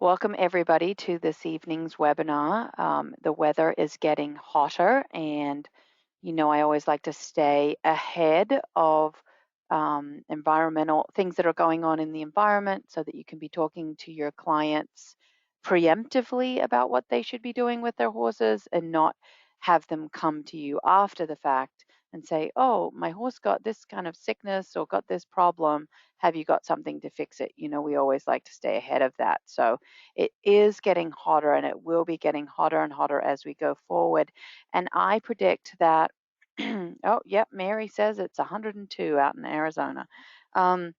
Welcome everybody to this evening's webinar. The weather is getting hotter and I always like to stay ahead of environmental things that are going on in the environment so that you can be talking to your clients preemptively about what they should be doing with their horses and not have them come to you after the fact and say, oh, my horse got this kind of sickness or got this problem. Have you got something to fix it? We always like to stay ahead of that. So it is getting hotter and it will be getting hotter and hotter as we go forward. And I predict that oh, yep, Mary says it's 102 out in Arizona. Um,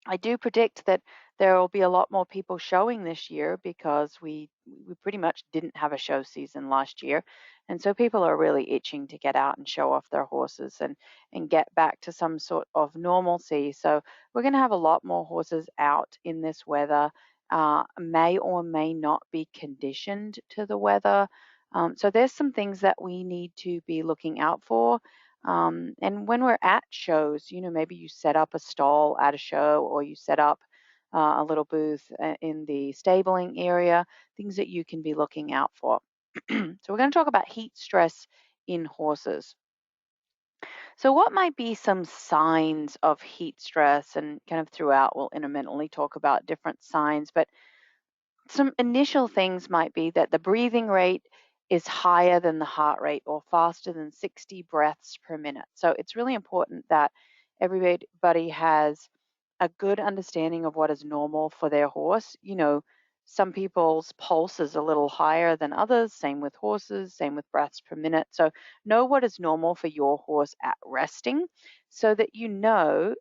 I do predict that there will be a lot more people showing this year because we pretty much didn't have a show season last year. And so people are really itching to get out and show off their horses and get back to some sort of normalcy. So we're going to have a lot more horses out in this weather. May or may not be conditioned to the weather. So there's some things that we need to be looking out for. And when we're at shows, maybe you set up a stall at a show or you set up a little booth in the stabling area, things that you can be looking out for. So we're going to talk about heat stress in horses. So what might be some signs of heat stress? And kind of throughout, we'll intermittently talk about different signs, but some initial things might be that the breathing rate is higher than the heart rate or faster than 60 breaths per minute. So it's really important that everybody has a good understanding of what is normal for their horse. Some people's pulse is a little higher than others, same with horses, same with breaths per minute. So know what is normal for your horse at resting so that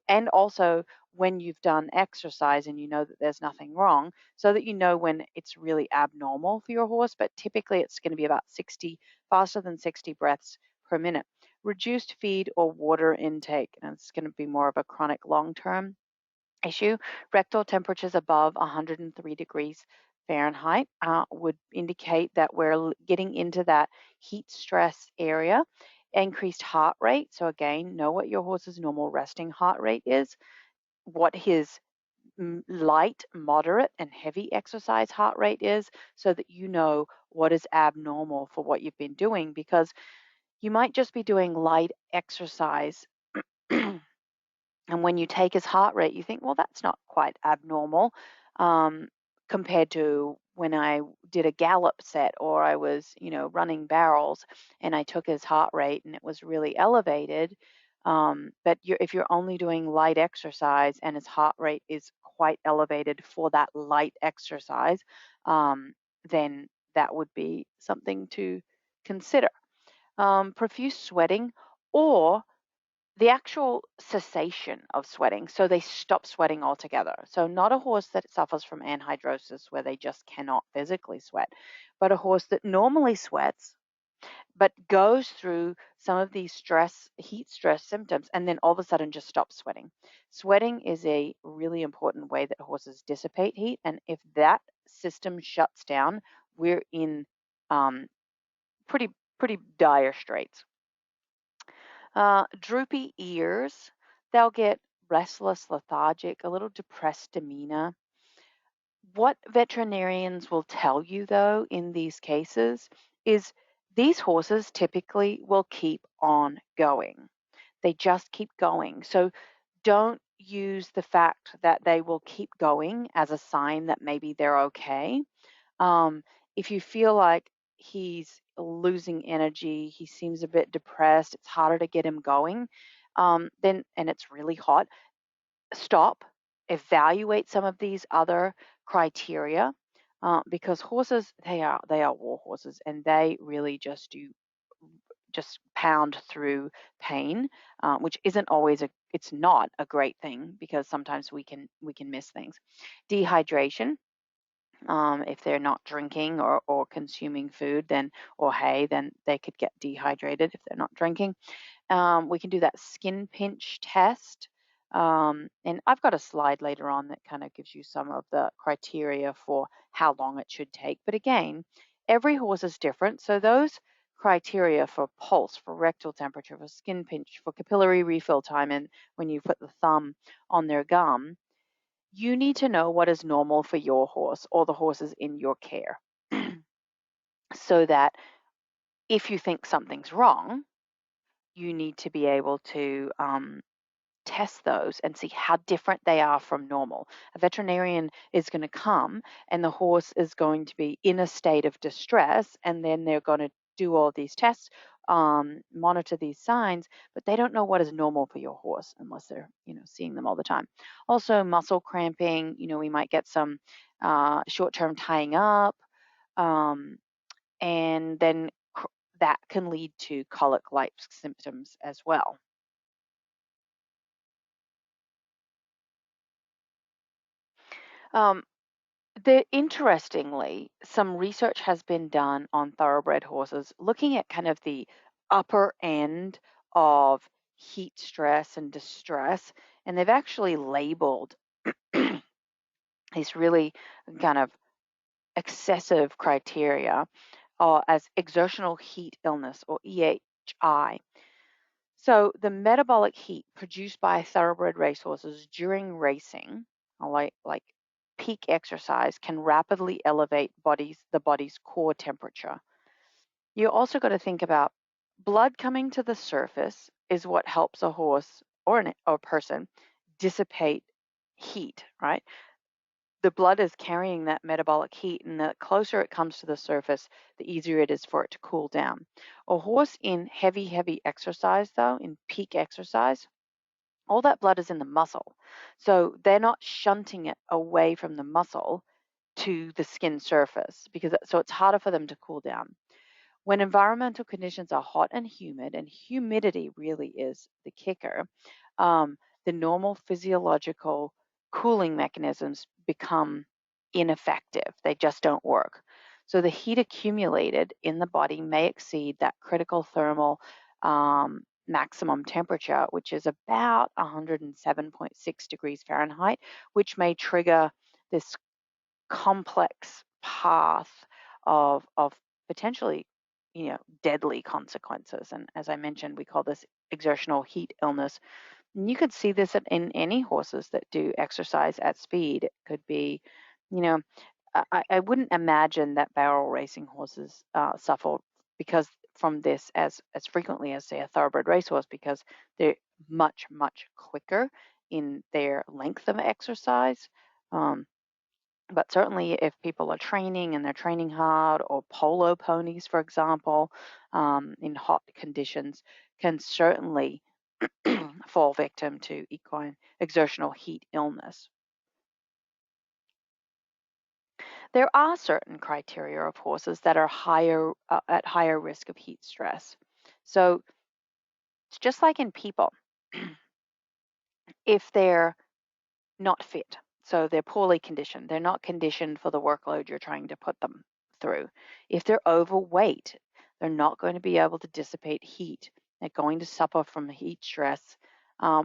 and also when you've done exercise and you know that there's nothing wrong, so that you know when it's really abnormal for your horse, but typically it's going to be about 60, faster than 60 breaths per minute. Reduced feed or water intake, and it's going to be more of a chronic long-term issue. Rectal temperatures above 103 degrees Fahrenheit would indicate that we're getting into that heat stress area. Increased heart rate. So again, know what your horse's normal resting heart rate is, what his light, moderate, and heavy exercise heart rate is, so that you know what is abnormal for what you've been doing, because you might just be doing light exercise. And when you take his heart rate, you think, well, that's not quite abnormal um, compared to when I did a gallop set or I was, running barrels and I took his heart rate and it was really elevated. But if you're only doing light exercise and his heart rate is quite elevated for that light exercise, then that would be something to consider. Profuse sweating or the actual cessation of sweating, so they stop sweating altogether. So not a horse that suffers from anhidrosis where they just cannot physically sweat, but a horse that normally sweats but goes through some of these heat stress symptoms and then all of a sudden just stops sweating. Sweating is a really important way that horses dissipate heat, and if that system shuts down, we're in um, pretty dire straits. Droopy ears, they'll get restless, lethargic, a little depressed demeanor. What veterinarians will tell you, though, in these cases is these horses typically will keep on going. They just keep going. So don't use the fact that they will keep going as a sign that maybe they're okay. If you feel like he's losing energy, he seems a bit depressed, it's harder to get him going, then and it's really hot, stop, evaluate some of these other criteria, because horses they are war horses and they really just pound through pain, which isn't always it's not a great thing because sometimes we can miss things. Dehydration. If they're not drinking or consuming food, then or hay, then they could get dehydrated if they're not drinking. We can do that skin pinch test. And I've got a slide later on that kind of gives you some of the criteria for how long it should take. But again, every horse is different. So those criteria for pulse, for rectal temperature, for skin pinch, for capillary refill time, and when you put the thumb on their gum, you need to know what is normal for your horse or the horses in your care so that if you think something's wrong, you need to be able to test those and see how different they are from normal. A veterinarian is going to come and the horse is going to be in a state of distress, and then they're going to do all these tests, monitor these signs, but they don't know what is normal for your horse unless they're, seeing them all the time. Also, muscle cramping, we might get some short-term tying up, um, and then that can lead to colic-like symptoms as well. Um, Interestingly, some research has been done on thoroughbred horses looking at kind of the upper end of heat stress and distress, and they've actually labeled these really kind of excessive criteria as exertional heat illness, or EHI. So the metabolic heat produced by thoroughbred racehorses during racing, like peak exercise, can rapidly elevate the body's core temperature. You also got to think about blood coming to the surface is what helps a horse or a person dissipate heat, right? The blood is carrying that metabolic heat, and the closer it comes to the surface, the easier it is for it to cool down. A horse in heavy exercise, though, in peak exercise, all that blood is in the muscle. So they're not shunting it away from the muscle to the skin surface, so it's harder for them to cool down. When environmental conditions are hot and humid, and humidity really is the kicker, the normal physiological cooling mechanisms become ineffective. They just don't work. So the heat accumulated in the body may exceed that critical thermal maximum temperature, which is about 107.6 degrees Fahrenheit, which may trigger this complex path of potentially, deadly consequences. And as I mentioned, we call this exertional heat illness. And you could see this in any horses that do exercise at speed. It could be, you know, I wouldn't imagine that barrel racing horses suffer because from this as frequently as, say, a thoroughbred racehorse, because they're much quicker in their length of exercise. But certainly if people are training and they're training hard, or polo ponies, for example, in hot conditions, can certainly fall victim to equine exertional heat illness. There are certain criteria of horses that are at higher risk of heat stress. So it's just like in people. If they're not fit, so they're poorly conditioned, they're not conditioned for the workload you're trying to put them through. If they're overweight, they're not going to be able to dissipate heat. They're going to suffer from heat stress.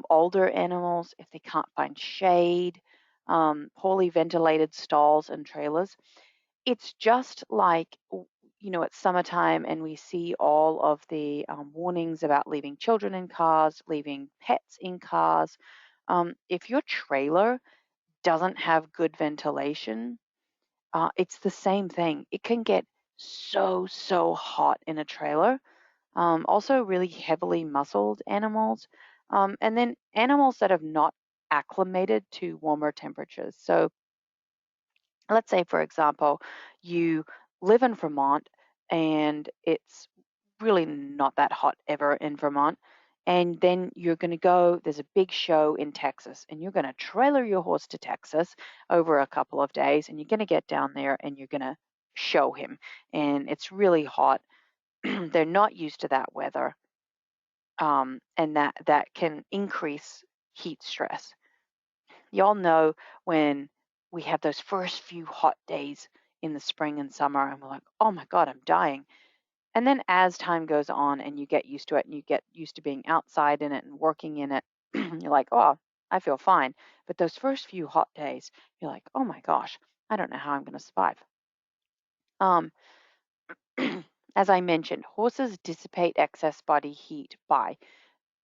Older animals, if they can't find shade, poorly ventilated stalls and trailers. It's just like, it's summertime and we see all of the warnings about leaving children in cars, leaving pets in cars. If your trailer doesn't have good ventilation, it's the same thing. It can get so hot in a trailer. Also, really heavily muscled animals, and then animals that have not acclimated to warmer temperatures. So let's say, for example, you live in Vermont and it's really not that hot ever in Vermont. And then you're going to go, there's a big show in Texas, and you're going to trailer your horse to Texas over a couple of days, and you're going to get down there and you're going to show him. And it's really hot. They're not used to that weather, and that can increase heat stress. Y'all know when we have those first few hot days in the spring and summer, and we're like, oh my God, I'm dying. And then as time goes on and you get used to it and you get used to being outside in it and working in it, you're like, oh, I feel fine. But those first few hot days, you're like, oh my gosh, I don't know how I'm going to survive. Um, as I mentioned, horses dissipate excess body heat by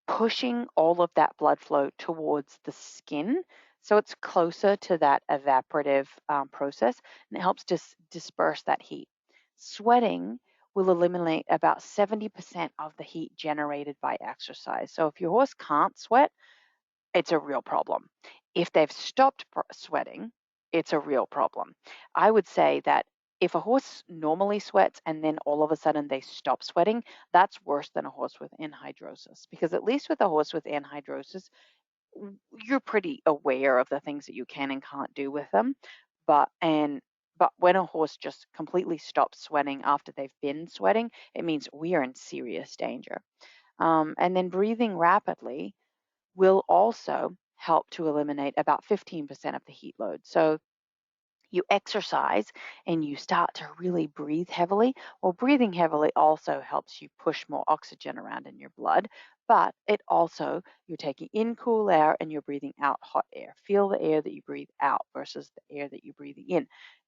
pushing all of that blood flow towards the skin. So it's closer to that evaporative process, and it helps disperse that heat. Sweating will eliminate about 70% of the heat generated by exercise. So if your horse can't sweat, it's a real problem. If they've stopped sweating, it's a real problem. I would say that if a horse normally sweats and then all of a sudden they stop sweating, that's worse than a horse with anhidrosis, because at least with a horse with anhidrosis, you're pretty aware of the things that you can and can't do with them. But when a horse just completely stops sweating after they've been sweating, it means we are in serious danger. And then breathing rapidly will also help to eliminate about 15% of the heat load. So you exercise and you start to really breathe heavily. Well, breathing heavily also helps you push more oxygen around in your blood, but it also, you're taking in cool air and you're breathing out hot air. Feel the air that you breathe out versus the air that you're breathing in.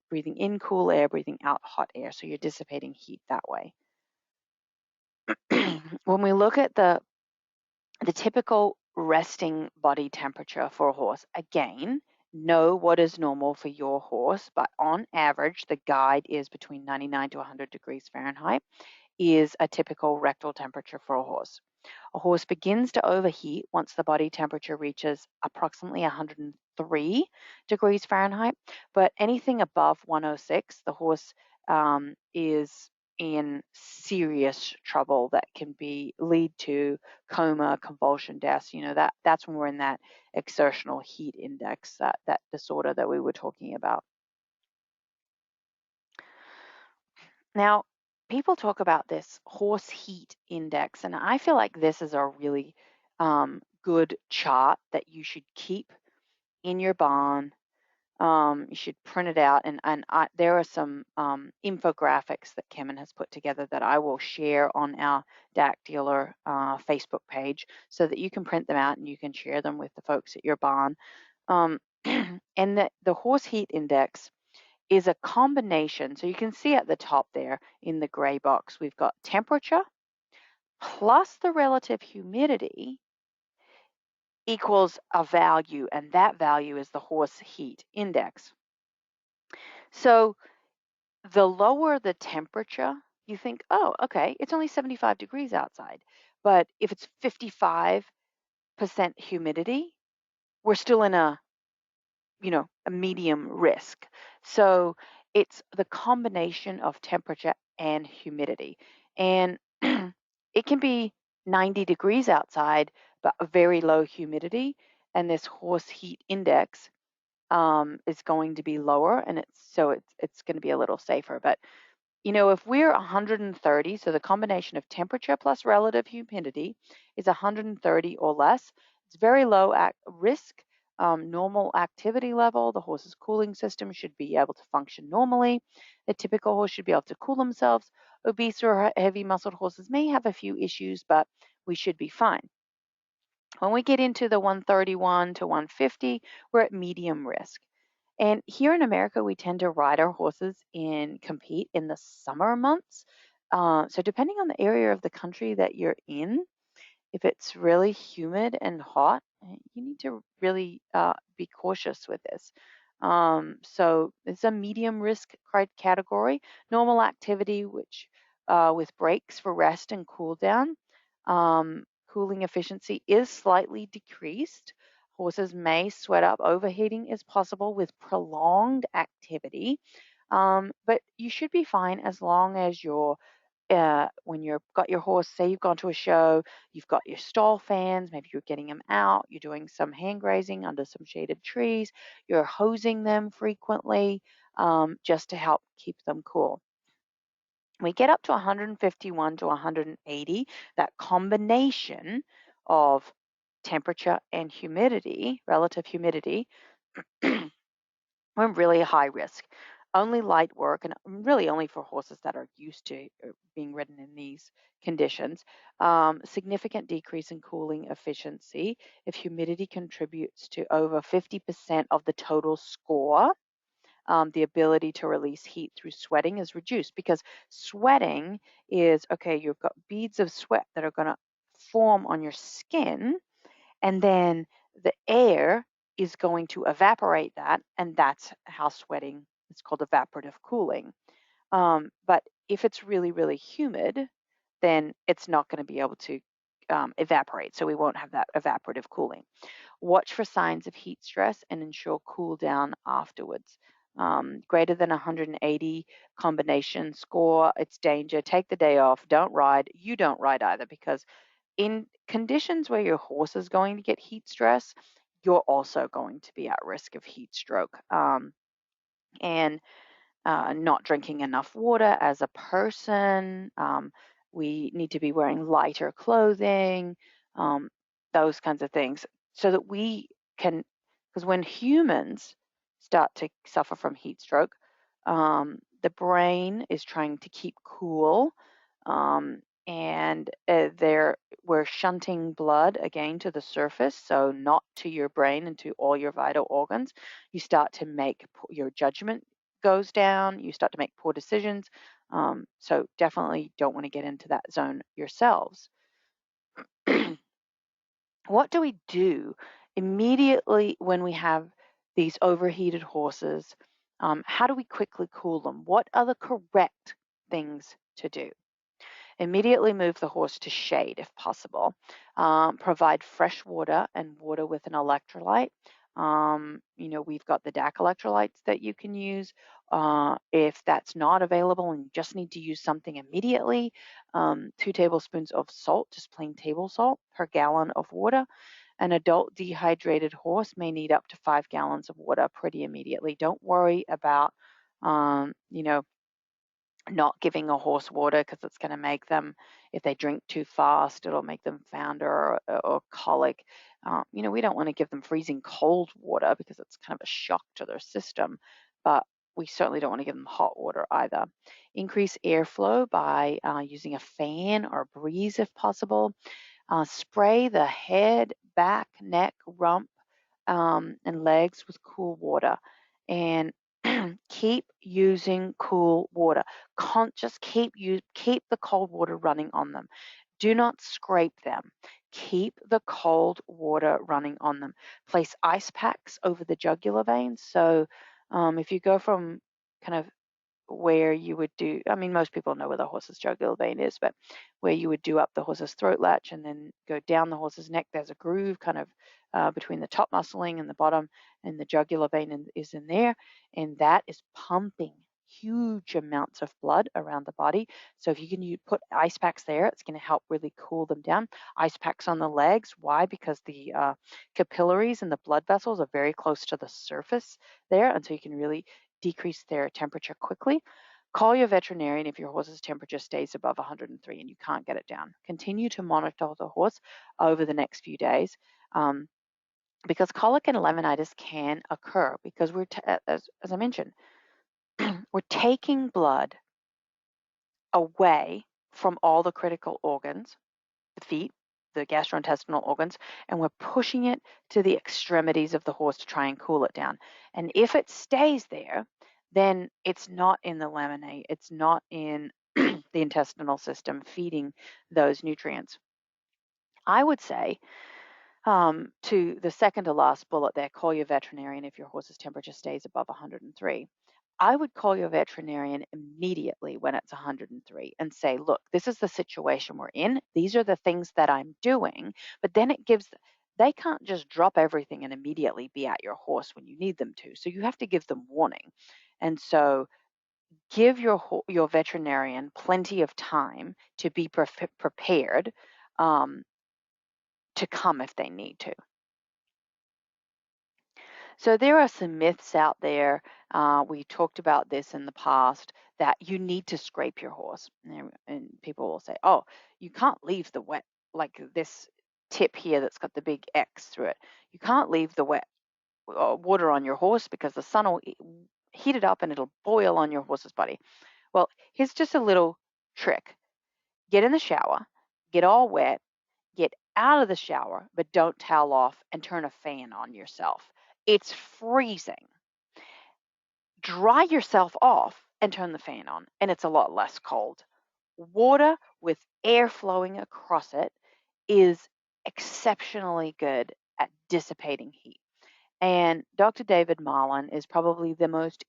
Breathing in cool air, breathing out hot air. So you're dissipating heat that way. When we look at the typical resting body temperature for a horse, again, know what is normal for your horse, but on average, the guide is between 99 to 100 degrees Fahrenheit is a typical rectal temperature for a horse. A horse begins to overheat once the body temperature reaches approximately 103 degrees Fahrenheit, but anything above 106, the horse is in serious trouble that can lead to coma, convulsion, deaths. That's when we're in that exertional heat index, that disorder that we were talking about. Now, people talk about this horse heat index, and I feel like this is a really good chart that you should keep in your barn. You should print it out, and there are some infographics that Kemen has put together that I will share on our DAC Dealer Facebook page so that you can print them out and you can share them with the folks at your barn. And the horse heat index is a combination. So you can see at the top there in the gray box, we've got temperature plus the relative humidity equals a value, and that value is the horse heat index. So the lower the temperature, you think, oh, okay, it's only 75 degrees outside. But if it's 55% humidity, we're still in a medium risk. So it's the combination of temperature and humidity. And it can be 90 degrees outside, but a very low humidity. And this horse heat index is going to be lower, and it's going to be a little safer. But if we're 130, so the combination of temperature plus relative humidity is 130 or less, it's very low risk, normal activity level. The horse's cooling system should be able to function normally. The typical horse should be able to cool themselves. Obese or heavy muscled horses may have a few issues, but we should be fine. When we get into the 131 to 150, we're at medium risk. And here in America, we tend to ride our horses and compete in the summer months. So depending on the area of the country that you're in, if it's really humid and hot, you need to really be cautious with this. So it's a medium risk category. Normal activity, which with breaks for rest and cool down. Cooling efficiency is slightly decreased. Horses may sweat up. Overheating is possible with prolonged activity, but you should be fine as long as when you've got your horse, say you've gone to a show, you've got your stall fans, maybe you're getting them out, you're doing some hand grazing under some shaded trees, you're hosing them frequently just to help keep them cool. We get up to 151 to 180, that combination of temperature and humidity, relative humidity, we're really high risk. Only light work, and really only for horses that are used to being ridden in these conditions. Significant decrease in cooling efficiency if humidity contributes to over 50% of the total score. The ability to release heat through sweating is reduced, because sweating is, okay, you've got beads of sweat that are going to form on your skin, and then the air is going to evaporate that, and that's how sweating, it's called evaporative cooling. But if it's really, really humid, then it's not going to be able to evaporate, so we won't have that evaporative cooling. Watch for signs of heat stress and ensure cool down afterwards. Greater than 180 combination score, it's danger. Take the day off. Don't ride. You don't ride either, because in conditions where your horse is going to get heat stress, you're also going to be at risk of heat stroke. And not drinking enough water as a person. We need to be wearing lighter clothing, those kinds of things, so that we can, because when humans start to suffer from heat stroke, the brain is trying to keep cool, and we're shunting blood again to the surface, so not to your brain and to all your vital organs. You start to make your judgment goes down, you start to make poor decisions. So definitely don't want to get into that zone yourselves. What do we do immediately when we have these overheated horses? How do we quickly cool them? What are the correct things to do? Immediately move the horse to shade if possible. Provide fresh water and water with an electrolyte. We've got the DAC electrolytes that you can use. If that's not available and you just need to use something immediately, 2 tablespoons of salt, just plain table salt, per gallon of water. An adult dehydrated horse may need up to 5 gallons of water pretty immediately. Don't worry about, not giving a horse water, because it's going to make them, if they drink too fast, it'll make them founder or colic. We don't want to give them freezing cold water because it's kind of a shock to their system, but we certainly don't want to give them hot water either. Increase airflow by using a fan or a breeze if possible. Spray the head, back, neck, rump, and legs with cool water. And keep using cool water. Just keep the cold water running on them. Do not scrape them. Keep the cold water running on them. Place ice packs over the jugular veins. So if you go from kind of where you would do, I mean, most people know where the horse's jugular vein is, but where you would do up the horse's throat latch and then go down the horse's neck, there's a groove kind of between the top muscling and the bottom, and the jugular vein is in there, and that is pumping huge amounts of blood around the body. So if you can put ice packs there, it's going to help really cool them down. Ice packs on the legs. Why? Because the capillaries and the blood vessels are very close to the surface there, and so you can really decrease their temperature quickly. Call your veterinarian if your horse's temperature stays above 103 and you can't get it down. Continue to monitor the horse over the next few days, because colic and laminitis can occur because as I mentioned, we're taking blood away from all the critical organs, the feet, the gastrointestinal organs, and we're pushing it to the extremities of the horse to try and cool it down. And if it stays there, then it's not in the laminate, it's not in the intestinal system feeding those nutrients. I would say, to the second to last bullet there, call your veterinarian if your horse's temperature stays above 103. I would call your veterinarian immediately when it's 103 and say, look, this is the situation we're in. These are the things that I'm doing. But then they can't just drop everything and immediately be at your horse when you need them to. So you have to give them warning. And so give your veterinarian plenty of time to be prepared, to come if they need to. So there are some myths out there. We talked about this in the past, that you need to scrape your horse. And people will say, oh, you can't leave the wet, like this tip here that's got the big X through it. You can't leave the wet water on your horse because the sun will heat it up and it'll boil on your horse's body. Well, here's just a little trick. Get in the shower, get all wet, get out of the shower, but don't towel off and turn a fan on yourself. It's freezing. Dry yourself off and turn the fan on, and it's a lot less cold. Water with air flowing across it is exceptionally good at dissipating heat. And Dr. David Marlin is probably the most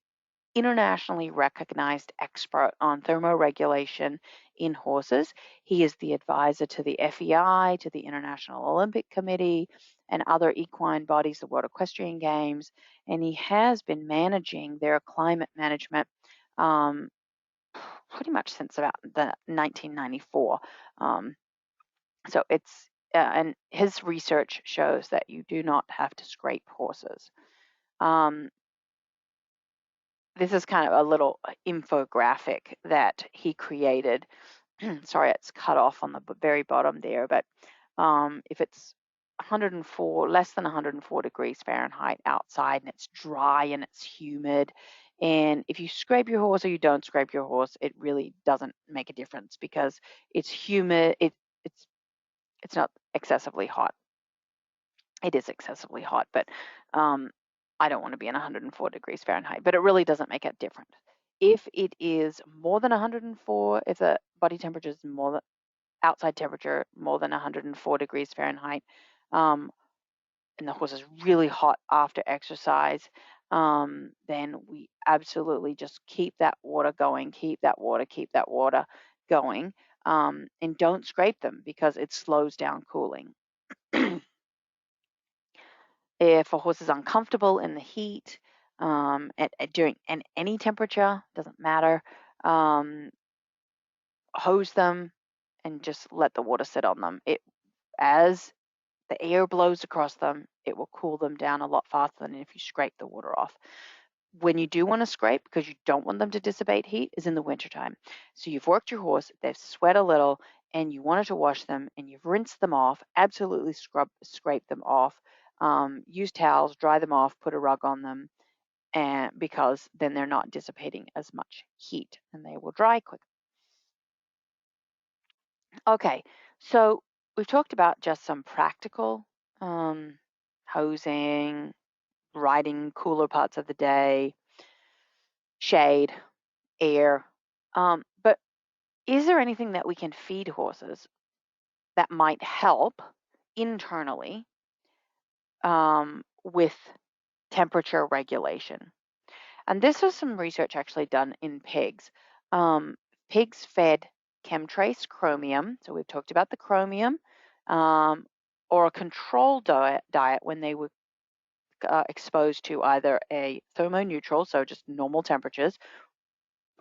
internationally recognized expert on thermoregulation in horses. He is the advisor to the FEI, to the International Olympic Committee, and other equine bodies, the World Equestrian Games, and he has been managing their climate management pretty much since about the 1994. So it's and his research shows that you do not have to scrape horses. This is kind of a little infographic that he created. Sorry, it's cut off on the very bottom there, but if it's 104, less than 104 degrees Fahrenheit outside and it's dry and it's humid, and if you scrape your horse or you don't scrape your horse, it really doesn't make a difference because it's humid. It's not excessively hot. It is excessively hot, but I don't want to be in 104 degrees Fahrenheit, but it really doesn't make a difference. If it is more than 104, if the body temperature is more than outside temperature more than 104 degrees Fahrenheit, and the horse is really hot after exercise, then we absolutely just keep that water going, keep that water going, and don't scrape them because it slows down cooling. If a horse is uncomfortable in the heat, during any temperature, doesn't matter, hose them and just let the water sit on them. As the air blows across them, it will cool them down a lot faster than if you scrape the water off. When you do want to scrape, because you don't want them to dissipate heat, is in the wintertime. So you've worked your horse, they've sweat a little, and you wanted to wash them, and you've rinsed them off. Absolutely scrape them off. Use towels, dry them off, put a rug on them, and because then they're not dissipating as much heat, and they will dry quicker. Okay, so we've talked about just some practical hosing, riding cooler parts of the day, shade, air. But is there anything that we can feed horses that might help internally with temperature regulation? And this was some research actually done in pigs. Pigs fed chemtrace chromium, so we've talked about the chromium, or a controlled diet when they were exposed to either a thermoneutral, so just normal temperatures,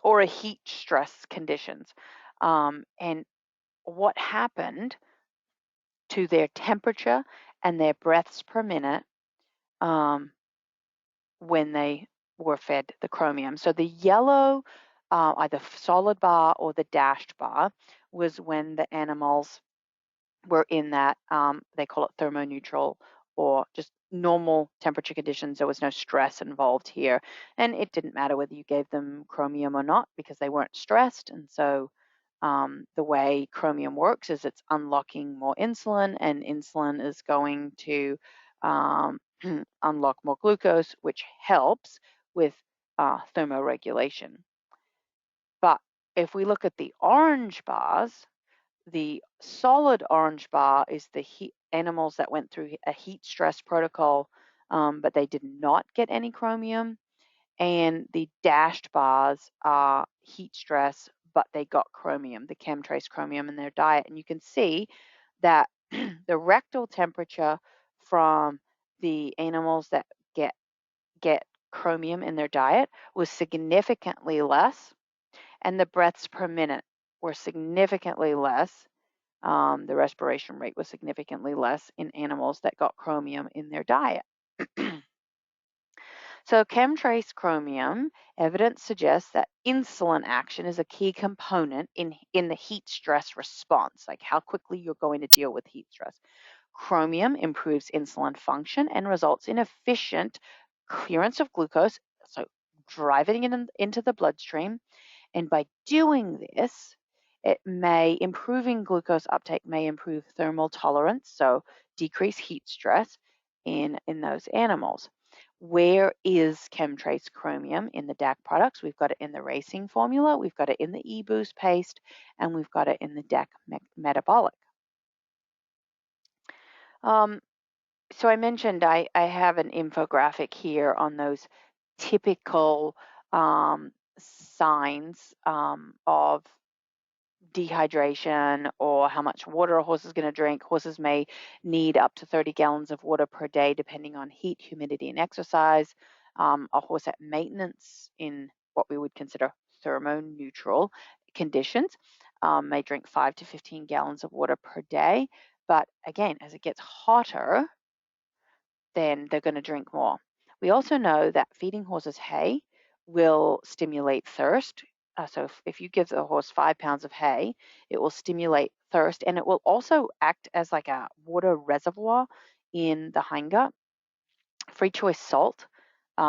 or a heat stress conditions. And what happened to their temperature and their breaths per minute when they were fed the chromium. So the yellow, either solid bar or the dashed bar, was when the animals were in that, they call it thermoneutral or just normal temperature conditions. There was no stress involved here. And it didn't matter whether you gave them chromium or not because they weren't stressed. And so the way chromium works is it's unlocking more insulin, and insulin is going to unlock more glucose, which helps with thermoregulation. But if we look at the orange bars, the solid orange bar is the animals that went through a heat stress protocol, but they did not get any chromium. And the dashed bars are heat stress, but they got chromium, the chemtrace chromium in their diet. And you can see that the rectal temperature from the animals that get chromium in their diet was significantly less, and the breaths per minute were significantly less. The respiration rate was significantly less in animals that got chromium in their diet. So chemtrace chromium evidence suggests that insulin action is a key component in the heat stress response, like how quickly you're going to deal with heat stress. Chromium improves insulin function and results in efficient clearance of glucose, so driving it into the bloodstream. And by doing this, improving glucose uptake may improve thermal tolerance, so decrease heat stress in those animals. Where is chemtrace chromium in the DAC products? We've got it in the racing formula, we've got it in the eBoost paste, and we've got it in the DAC metabolic. So I mentioned I have an infographic here on those typical signs of dehydration or how much water a horse is going to drink. Horses may need up to 30 gallons of water per day, depending on heat, humidity, and exercise. A horse at maintenance in what we would consider thermoneutral conditions may drink 5 to 15 gallons of water per day. But again, as it gets hotter, then they're going to drink more. We also know that feeding horses hay will stimulate thirst. So if you give the horse 5 pounds of hay, it will stimulate thirst, and it will also act as like a water reservoir in the hindgut. Free choice salt,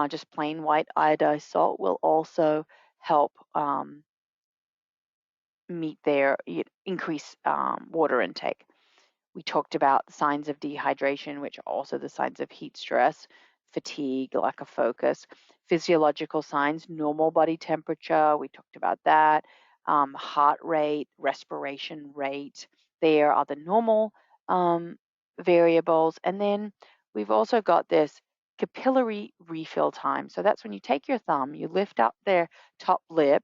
just plain white iodized salt, will also help meet their increase water intake. We talked about the signs of dehydration, which are also the signs of heat stress, fatigue, lack of focus. Physiological signs, normal body temperature, we talked about that. Heart rate, respiration rate, there are the normal variables. And then we've also got this capillary refill time. So that's when you take your thumb, you lift up their top lip,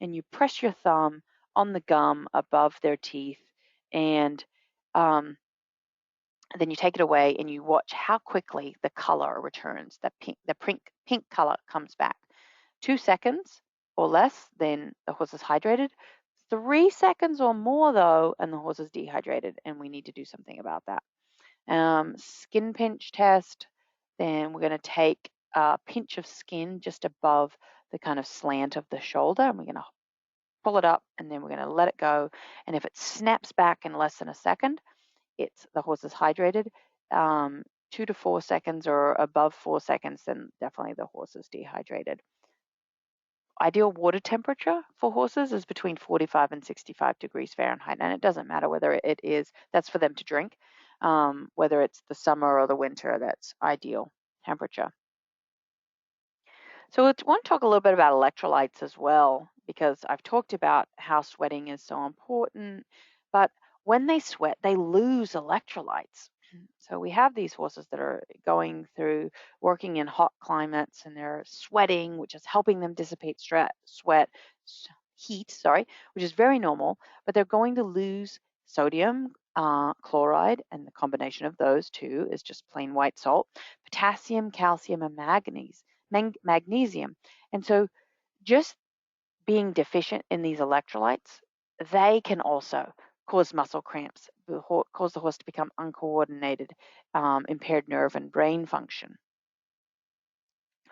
and you press your thumb on the gum above their teeth, and then you take it away and you watch how quickly the color returns. The pink color comes back. 2 seconds or less, then the horse is hydrated. 3 seconds or more though, and the horse is dehydrated, and we need to do something about that. Skin pinch test, then we're going to take a pinch of skin just above the kind of slant of the shoulder, and we're going to pull it up, and then we're going to let it go. And if it snaps back in less than a second, the horse is hydrated. 2 to 4 seconds or above 4 seconds, then definitely the horse is dehydrated. Ideal water temperature for horses is between 45 and 65 degrees Fahrenheit, and it doesn't matter whether it is, that's for them to drink, whether it's the summer or the winter, that's ideal temperature. So I want to talk a little bit about electrolytes as well, because I've talked about how sweating is so important, but when they sweat, they lose electrolytes. So we have these horses that are going through working in hot climates, and they're sweating, which is helping them dissipate heat, which is very normal, but they're going to lose sodium chloride, and the combination of those two is just plain white salt, potassium, calcium, and magnesium. And so just being deficient in these electrolytes, they can also cause muscle cramps, cause the horse to become uncoordinated, impaired nerve and brain function.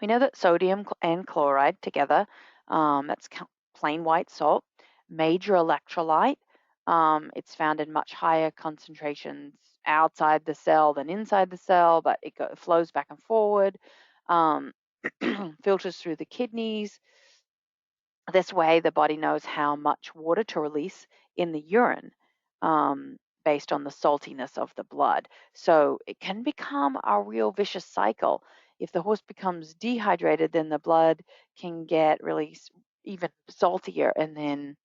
We know that sodium and chloride together, that's plain white salt, major electrolyte. It's found in much higher concentrations outside the cell than inside the cell, but it flows back and forward, filters through the kidneys. This way, the body knows how much water to release in the urine based on the saltiness of the blood. So it can become a real vicious cycle. If the horse becomes dehydrated, then the blood can get really even saltier, and then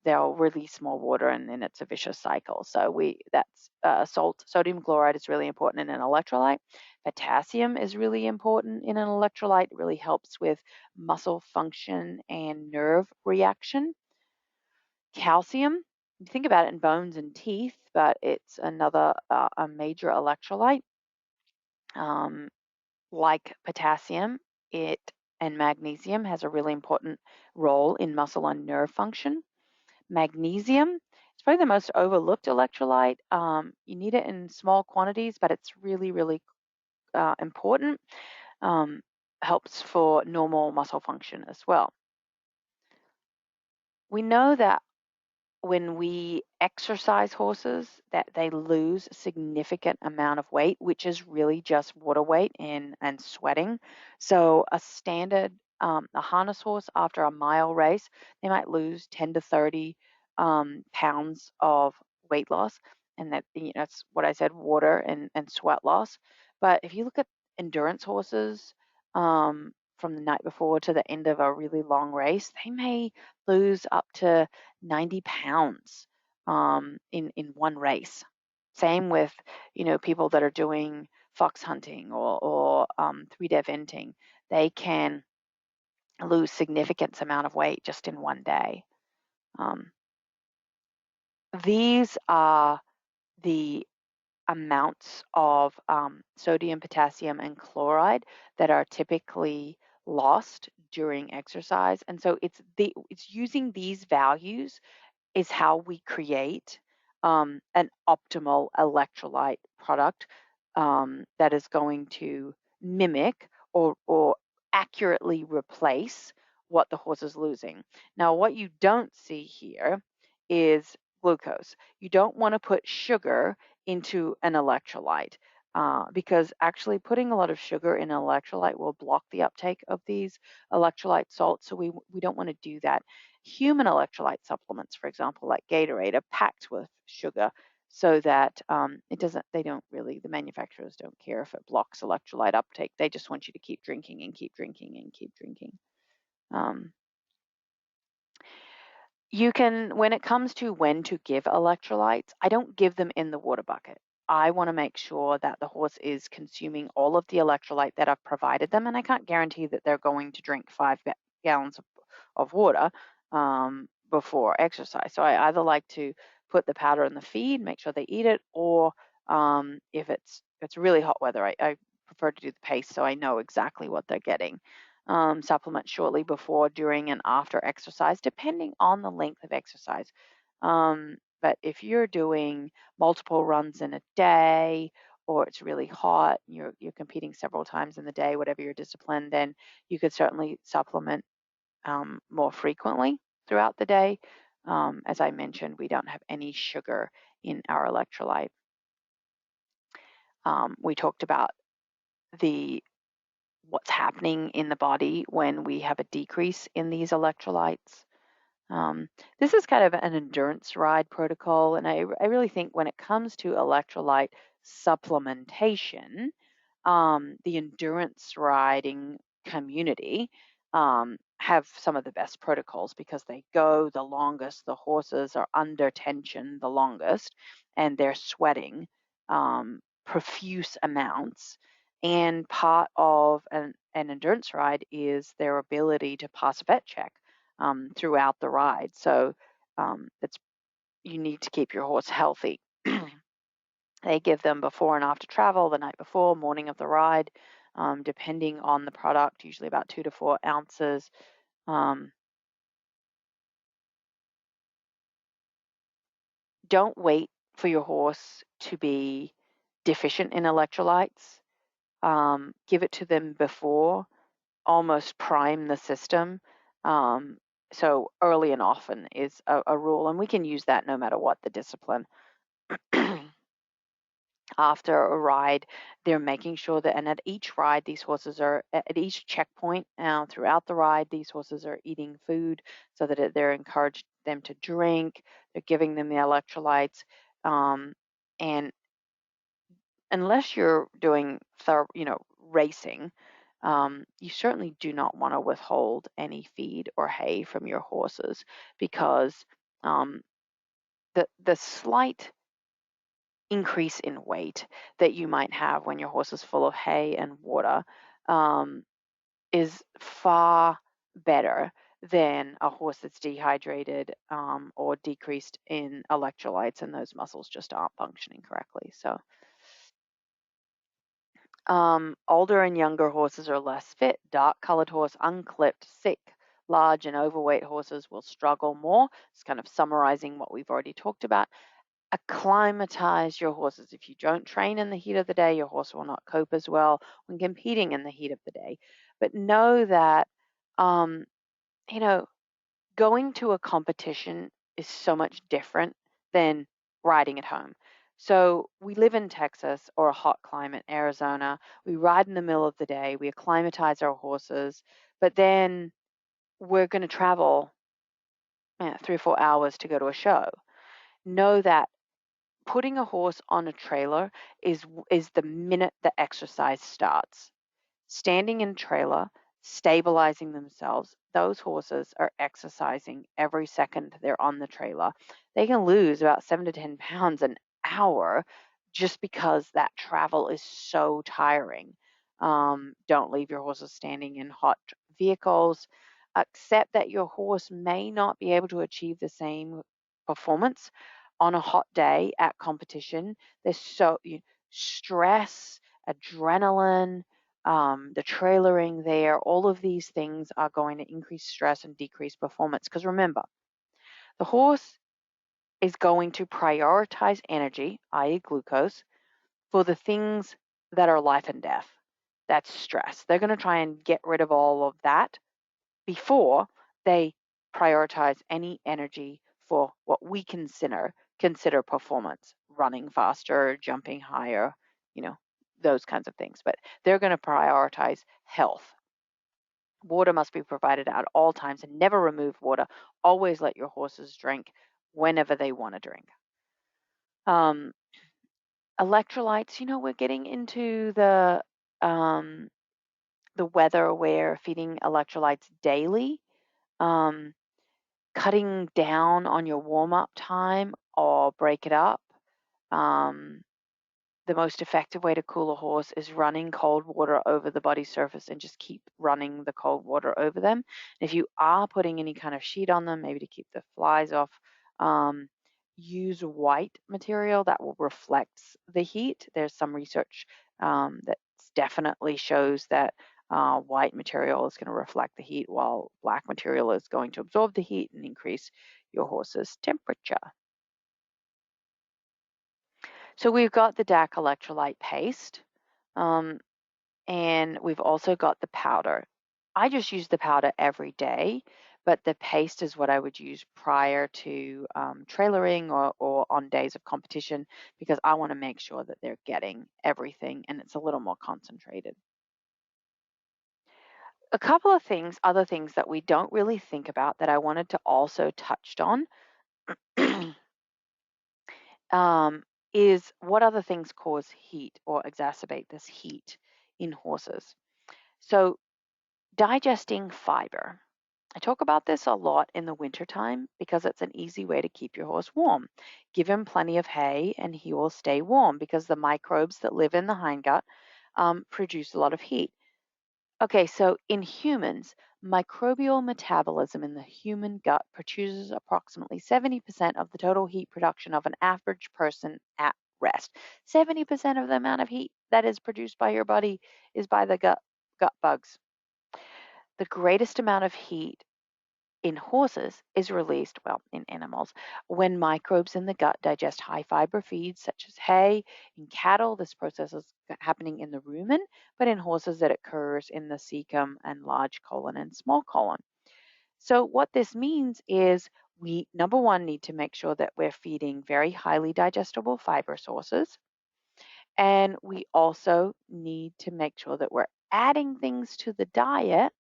they'll release more water, and then it's a vicious cycle. So sodium chloride is really important in an electrolyte. Potassium is really important in an electrolyte. It really helps with muscle function and nerve reaction. Calcium, you think about it in bones and teeth, but it's another a major electrolyte. Like potassium, and magnesium has a really important role in muscle and nerve function. Magnesium, it's probably the most overlooked electrolyte. You need it in small quantities, but it's really, really important. Helps for normal muscle function as well. We know that when we exercise horses, that they lose a significant amount of weight, which is really just water weight and sweating. So a standard a harness horse after a mile race, they might lose 10 to 30 pounds of weight loss, and that's what I said, water and sweat loss. But if you look at endurance horses, from the night before to the end of a really long race, they may lose up to 90 pounds in one race. Same with, people that are doing fox hunting or 3D eventing. They can lose significant amount of weight just in one day. These are the amounts of sodium, potassium, and chloride that are typically lost during exercise. And so it's using these values is how we create an optimal electrolyte product that is going to mimic or accurately replace what the horse is losing. Now, what you don't see here is glucose. You don't want to put sugar into an electrolyte because actually putting a lot of sugar in an electrolyte will block the uptake of these electrolyte salts. So we don't want to do that. Human electrolyte supplements, for example, like Gatorade, are packed with sugar so that the manufacturers don't care if it blocks electrolyte uptake. They just want you to keep drinking and keep drinking and keep drinking. When it comes to when to give electrolytes, I don't give them in the water bucket. I want to make sure that the horse is consuming all of the electrolyte that I've provided them, and I can't guarantee that they're going to drink 5 gallons of water before exercise. So I either like to put the powder in the feed, make sure they eat it, or if it's really hot weather, I prefer to do the pace so I know exactly what they're getting. Supplement shortly before, during, and after exercise, depending on the length of exercise. But if you're doing multiple runs in a day, or it's really hot, you're competing several times in the day, whatever your discipline, then you could certainly supplement more frequently throughout the day. As I mentioned, we don't have any sugar in our electrolyte. We talked about what's happening in the body when we have a decrease in these electrolytes. This is kind of an endurance ride protocol, and I really think when it comes to electrolyte supplementation, the endurance riding community have some of the best protocols because they go the longest, the horses are under tension the longest, and they're sweating profuse amounts. And part of an endurance ride is their ability to pass a vet check throughout the ride. So you need to keep your horse healthy. They give them before and after travel, the night before, morning of the ride, depending on the product, usually about 2 to 4 ounces. Don't wait for your horse to be deficient in electrolytes. Give it to them before, almost prime the system. So early and often is a rule, and we can use that no matter what the discipline. After a ride, they're making sure that, and at each ride, these horses are at each checkpoint throughout the ride, these horses are eating food so that they're encouraged them to drink. They're giving them the electrolytes, and unless you're doing racing, you certainly do not want to withhold any feed or hay from your horses because the slight increase in weight that you might have when your horse is full of hay and water is far better than a horse that's dehydrated or decreased in electrolytes, and those muscles just aren't functioning correctly. So older and younger horses are less fit. Dark-colored horse, unclipped, sick, large and overweight horses will struggle more. It's kind of summarizing what we've already talked about. Acclimatize your horses. If you don't train in the heat of the day, your horse will not cope as well when competing in the heat of the day. But know that, going to a competition is so much different than riding at home. So we live in Texas or a hot climate, Arizona. We ride in the middle of the day. We acclimatize our horses, but then we're going to travel 3 or 4 hours to go to a show. Know that putting a horse on a trailer is the minute the exercise starts. Standing in trailer, stabilizing themselves, those horses are exercising every second they're on the trailer. They can lose about 7 to 10 pounds an hour just because that travel is so tiring. Don't leave your horses standing in hot vehicles. Accept that your horse may not be able to achieve the same performance on a hot day at competition. There's stress, adrenaline, the trailering there, all of these things are going to increase stress and decrease performance. Because remember, the horse is going to prioritize energy, i.e. glucose, for the things that are life and death. That's stress. They're going to try and get rid of all of that before they prioritize any energy for what we consider performance, running faster, jumping higher, those kinds of things. But they're going to prioritize health. Water must be provided at all times, and never remove water. Always let your horses drink whenever they want to drink. Electrolytes, we're getting into the weather where feeding electrolytes daily, cutting down on your warm-up time or break it up. The most effective way to cool a horse is running cold water over the body surface, and just keep running the cold water over them. If you are putting any kind of sheet on them, maybe to keep the flies off, use white material that will reflect the heat. There's some research that definitely shows that white material is going to reflect the heat, while black material is going to absorb the heat and increase your horse's temperature. So we've got the DAC electrolyte paste, and we've also got the powder. I just use the powder every day, but the paste is what I would use prior to trailering or on days of competition, because I want to make sure that they're getting everything and it's a little more concentrated. A couple of other things that we don't really think about that I wanted to also touch on is what other things cause heat or exacerbate this heat in horses. So digesting fiber. I talk about this a lot in the wintertime because it's an easy way to keep your horse warm. Give him plenty of hay and he will stay warm, because the microbes that live in the hindgut produce a lot of heat. Okay, so in humans, microbial metabolism in the human gut produces approximately 70% of the total heat production of an average person at rest. 70% of the amount of heat that is produced by your body is by the gut bugs. The greatest amount of heat in horses is released, in animals, when microbes in the gut digest high fiber feeds such as hay. In cattle, this process is happening in the rumen, but in horses it occurs in the cecum and large colon and small colon. So what this means is we, number one, need to make sure that we're feeding very highly digestible fiber sources. And we also need to make sure that we're adding things to the diet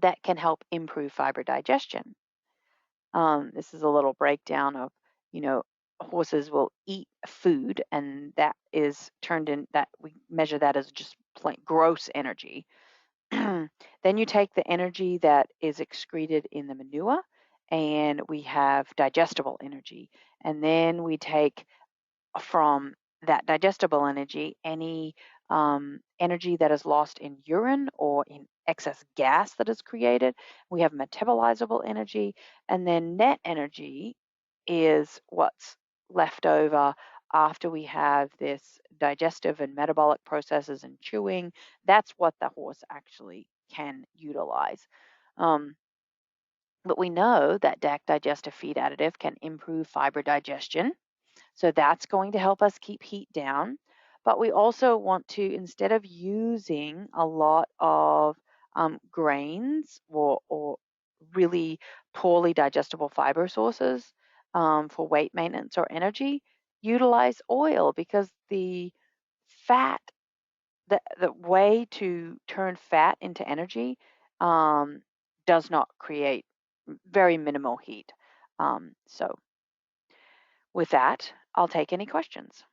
that can help improve fiber digestion. This is a little breakdown of, horses will eat food, and that is turned in, that we measure that as just plain gross energy. Then you take the energy that is excreted in the manure, and we have digestible energy. And then we take from that digestible energy any energy that is lost in urine or in excess gas that is created. We have metabolizable energy, and then net energy is what's left over after we have this digestive and metabolic processes and chewing. That's what the horse actually can utilize. But we know that DAC digestive feed additive can improve fiber digestion. So that's going to help us keep heat down. But we also want to, instead of using a lot of grains or really poorly digestible fiber sources for weight maintenance or energy, utilize oil, because the fat, the way to turn fat into energy does not create very minimal heat. So with that, I'll take any questions.